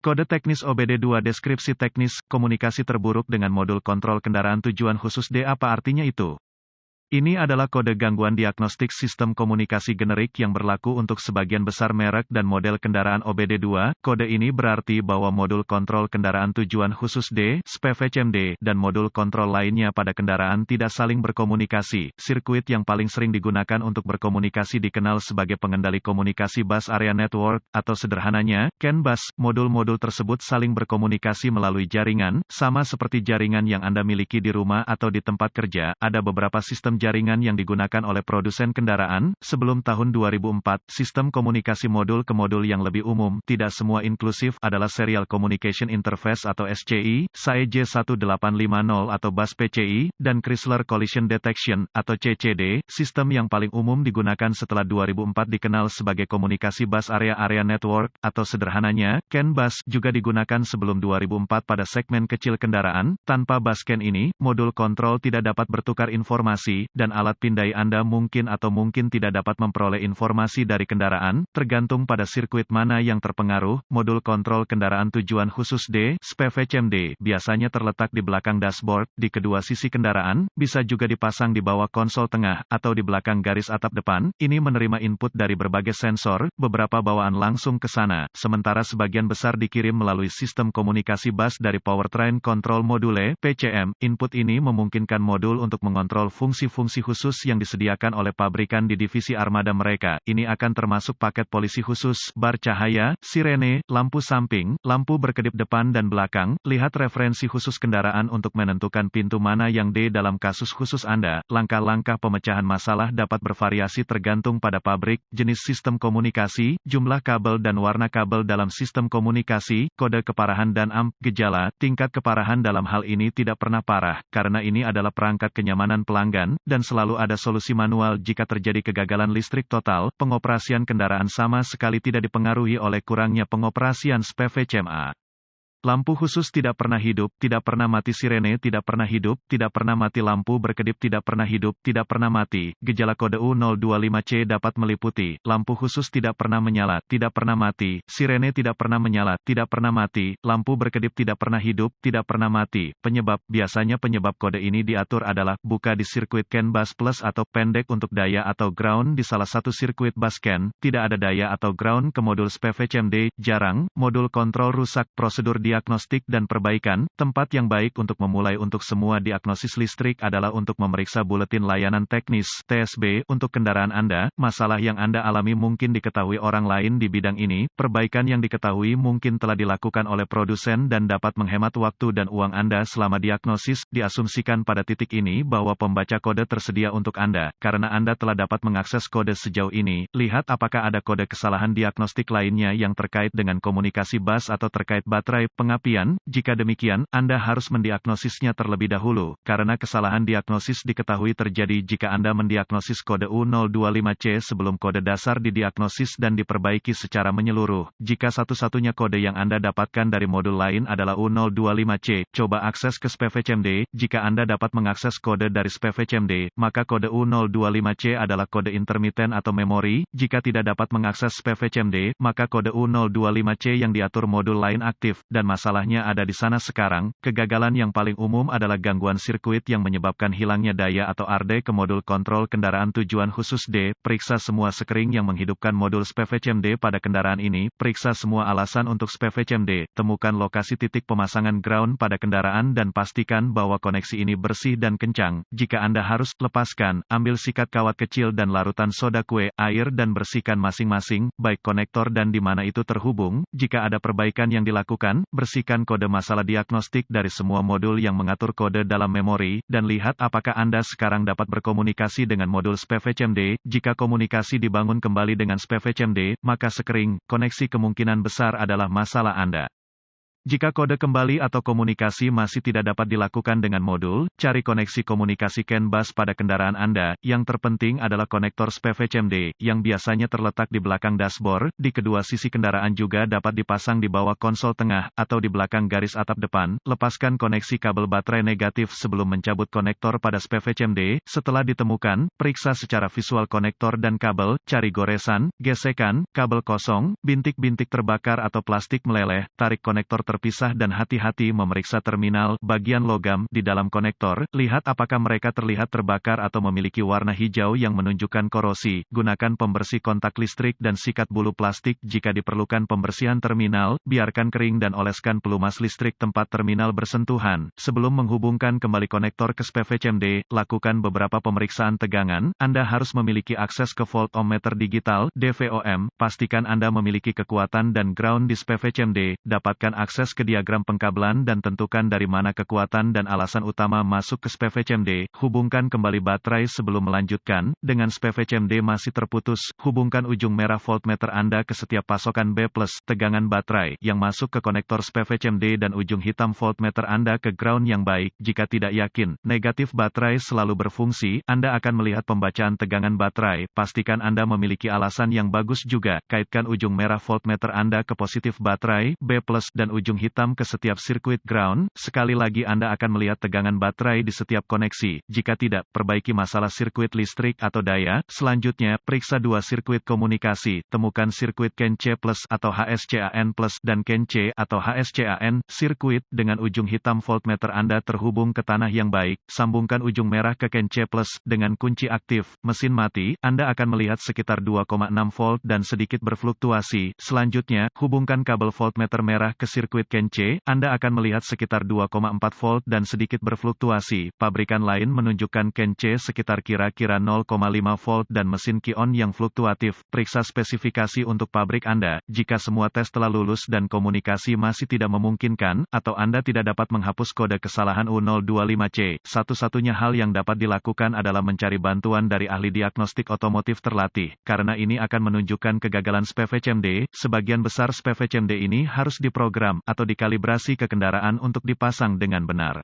Kode teknis OBD2 deskripsi teknis, komunikasi terburuk dengan modul kontrol kendaraan tujuan khusus D. Apa artinya itu? Ini adalah kode gangguan diagnostik sistem komunikasi generik yang berlaku untuk sebagian besar merek dan model kendaraan OBD2. Kode ini berarti bahwa modul kontrol kendaraan tujuan khusus D, SPVCMD, dan modul kontrol lainnya pada kendaraan tidak saling berkomunikasi. Sirkuit yang paling sering digunakan untuk berkomunikasi dikenal sebagai pengendali komunikasi bus area network, atau sederhananya, CAN bus. Modul-modul tersebut saling berkomunikasi melalui jaringan, sama seperti jaringan yang Anda miliki di rumah atau di tempat kerja. Ada beberapa sistem jaringan yang digunakan oleh produsen kendaraan. Sebelum tahun 2004, sistem komunikasi modul ke modul yang lebih umum, tidak semua inklusif, adalah Serial Communication Interface atau SCI, SAE J1850 atau bus PCI, dan Chrysler Collision Detection, atau CCD. Sistem yang paling umum digunakan setelah 2004 dikenal sebagai komunikasi bus area network, atau sederhananya, CAN bus, juga digunakan sebelum 2004 pada segmen kecil kendaraan. Tanpa bus CAN ini, modul kontrol tidak dapat bertukar informasi, dan alat pindai Anda mungkin atau mungkin tidak dapat memperoleh informasi dari kendaraan, tergantung pada sirkuit mana yang terpengaruh. Modul kontrol kendaraan tujuan khusus D, SPVCMD, biasanya terletak di belakang dashboard, di kedua sisi kendaraan, bisa juga dipasang di bawah konsol tengah, atau di belakang garis atap depan. Ini menerima input dari berbagai sensor, beberapa bawaan langsung ke sana, sementara sebagian besar dikirim melalui sistem komunikasi bus dari Powertrain Control Module, PCM. Input ini memungkinkan modul untuk mengontrol fungsi-fungsi khusus yang disediakan oleh pabrikan di divisi armada mereka. Ini akan termasuk paket polisi khusus, bar cahaya, sirene, lampu samping, lampu berkedip depan dan belakang. Lihat referensi khusus kendaraan untuk menentukan pintu mana yang D dalam kasus khusus Anda. Langkah-langkah pemecahan masalah dapat bervariasi tergantung pada pabrik, jenis sistem komunikasi, jumlah kabel dan warna kabel dalam sistem komunikasi, kode keparahan dan gejala. Tingkat keparahan dalam hal ini tidak pernah parah, karena ini adalah perangkat kenyamanan pelanggan, dan selalu ada solusi manual jika terjadi kegagalan listrik total. Pengoperasian kendaraan sama sekali tidak dipengaruhi oleh kurangnya pengoperasian SPVCMA. Lampu khusus tidak pernah hidup, tidak pernah mati. Sirene tidak pernah hidup, tidak pernah mati. Lampu berkedip tidak pernah hidup, tidak pernah mati. Gejala kode U025C dapat meliputi, lampu khusus tidak pernah menyala, tidak pernah mati. Sirene tidak pernah menyala, tidak pernah mati. Lampu berkedip tidak pernah hidup, tidak pernah mati. Penyebab, biasanya penyebab kode ini diatur adalah, buka di sirkuit CAN bus plus atau pendek untuk daya atau ground di salah satu sirkuit bus CAN, tidak ada daya atau ground ke modul SPVCMD, jarang, modul kontrol rusak. Prosedur diagnostik dan perbaikan. Tempat yang baik untuk memulai untuk semua diagnosis listrik adalah untuk memeriksa buletin layanan teknis (TSB) untuk kendaraan Anda. Masalah yang Anda alami mungkin diketahui orang lain di bidang ini. Perbaikan yang diketahui mungkin telah dilakukan oleh produsen dan dapat menghemat waktu dan uang Anda selama diagnosis. Diasumsikan pada titik ini bahwa pembaca kode tersedia untuk Anda. Karena Anda telah dapat mengakses kode sejauh ini, lihat apakah ada kode kesalahan diagnostik lainnya yang terkait dengan komunikasi bus atau terkait baterai pengapian. Jika demikian, Anda harus mendiagnosisnya terlebih dahulu, karena kesalahan diagnosis diketahui terjadi jika Anda mendiagnosis kode U025C sebelum kode dasar didiagnosis dan diperbaiki secara menyeluruh. Jika satu-satunya kode yang Anda dapatkan dari modul lain adalah U025C, coba akses ke SPVCMD. Jika Anda dapat mengakses kode dari SPVCMD, maka kode U025C adalah kode intermiten atau memori. Jika tidak dapat mengakses SPVCMD, maka kode U025C yang diatur modul lain aktif, dan masalahnya ada di sana sekarang. Kegagalan yang paling umum adalah gangguan sirkuit yang menyebabkan hilangnya daya atau arde ke modul kontrol kendaraan tujuan khusus D. Periksa semua sekring yang menghidupkan modul SPVCMD pada kendaraan ini. Periksa semua alasan untuk SPVCMD. Temukan lokasi titik pemasangan ground pada kendaraan dan pastikan bahwa koneksi ini bersih dan kencang. Jika Anda harus, lepaskan, ambil sikat kawat kecil dan larutan soda kue, air dan bersihkan masing-masing, baik konektor dan di mana itu terhubung. Jika ada perbaikan yang dilakukan, bersihkan kode masalah diagnostik dari semua modul yang mengatur kode dalam memori, dan lihat apakah Anda sekarang dapat berkomunikasi dengan modul SPVCMD. Jika komunikasi dibangun kembali dengan SPVCMD, maka sekring koneksi kemungkinan besar adalah masalah Anda. Jika kode kembali atau komunikasi masih tidak dapat dilakukan dengan modul, cari koneksi komunikasi CAN bus pada kendaraan Anda. Yang terpenting adalah konektor SPVCMD, yang biasanya terletak di belakang dashboard. Di kedua sisi kendaraan juga dapat dipasang di bawah konsol tengah, atau di belakang garis atap depan. Lepaskan koneksi kabel baterai negatif sebelum mencabut konektor pada SPVCMD. Setelah ditemukan, periksa secara visual konektor dan kabel, cari goresan, gesekan, kabel kosong, bintik-bintik terbakar atau plastik meleleh, tarik konektor terpisah dan hati-hati memeriksa terminal, bagian logam, di dalam konektor, lihat apakah mereka terlihat terbakar atau memiliki warna hijau yang menunjukkan korosi, gunakan pembersih kontak listrik dan sikat bulu plastik jika diperlukan pembersihan terminal, biarkan kering dan oleskan pelumas listrik tempat terminal bersentuhan. Sebelum menghubungkan kembali konektor ke SPVCMD, lakukan beberapa pemeriksaan tegangan. Anda harus memiliki akses ke voltmeter digital, DVOM, pastikan Anda memiliki kekuatan dan ground di SPVCMD, dapatkan akses ke diagram pengkabelan dan tentukan dari mana kekuatan dan alasan utama masuk ke SPVCMD, hubungkan kembali baterai sebelum melanjutkan. Dengan SPVCMD masih terputus, hubungkan ujung merah voltmeter Anda ke setiap pasokan B+, tegangan baterai, yang masuk ke konektor SPVCMD dan ujung hitam voltmeter Anda ke ground yang baik. Jika tidak yakin, negatif baterai selalu berfungsi, Anda akan melihat pembacaan tegangan baterai, pastikan Anda memiliki alasan yang bagus juga, kaitkan ujung merah voltmeter Anda ke positif baterai, B+, dan ujung hitam ke setiap sirkuit ground. Sekali lagi Anda akan melihat tegangan baterai di setiap koneksi. Jika tidak, perbaiki masalah sirkuit listrik atau daya. Selanjutnya, periksa dua sirkuit komunikasi. Temukan sirkuit CAN C+ atau HSCAN+ dan CAN C atau HSCAN. Sirkuit dengan ujung hitam voltmeter Anda terhubung ke tanah yang baik. Sambungkan ujung merah ke CAN C+ dengan kunci aktif. Mesin mati, Anda akan melihat sekitar 2,6 volt dan sedikit berfluktuasi. Selanjutnya, hubungkan kabel voltmeter merah ke sirkuit CAN C, Anda akan melihat sekitar 2,4 volt dan sedikit berfluktuasi. Pabrikan lain menunjukkan CAN C sekitar kira-kira 0,5 volt dan mesin Ki-on yang fluktuatif. Periksa spesifikasi untuk pabrik Anda. Jika semua tes telah lulus dan komunikasi masih tidak memungkinkan, atau Anda tidak dapat menghapus kode kesalahan U025C, satu-satunya hal yang dapat dilakukan adalah mencari bantuan dari ahli diagnostik otomotif terlatih. Karena ini akan menunjukkan kegagalan SPVCMD, sebagian besar SPVCMD ini harus diprogram atau dikalibrasi ke kendaraan untuk dipasang dengan benar.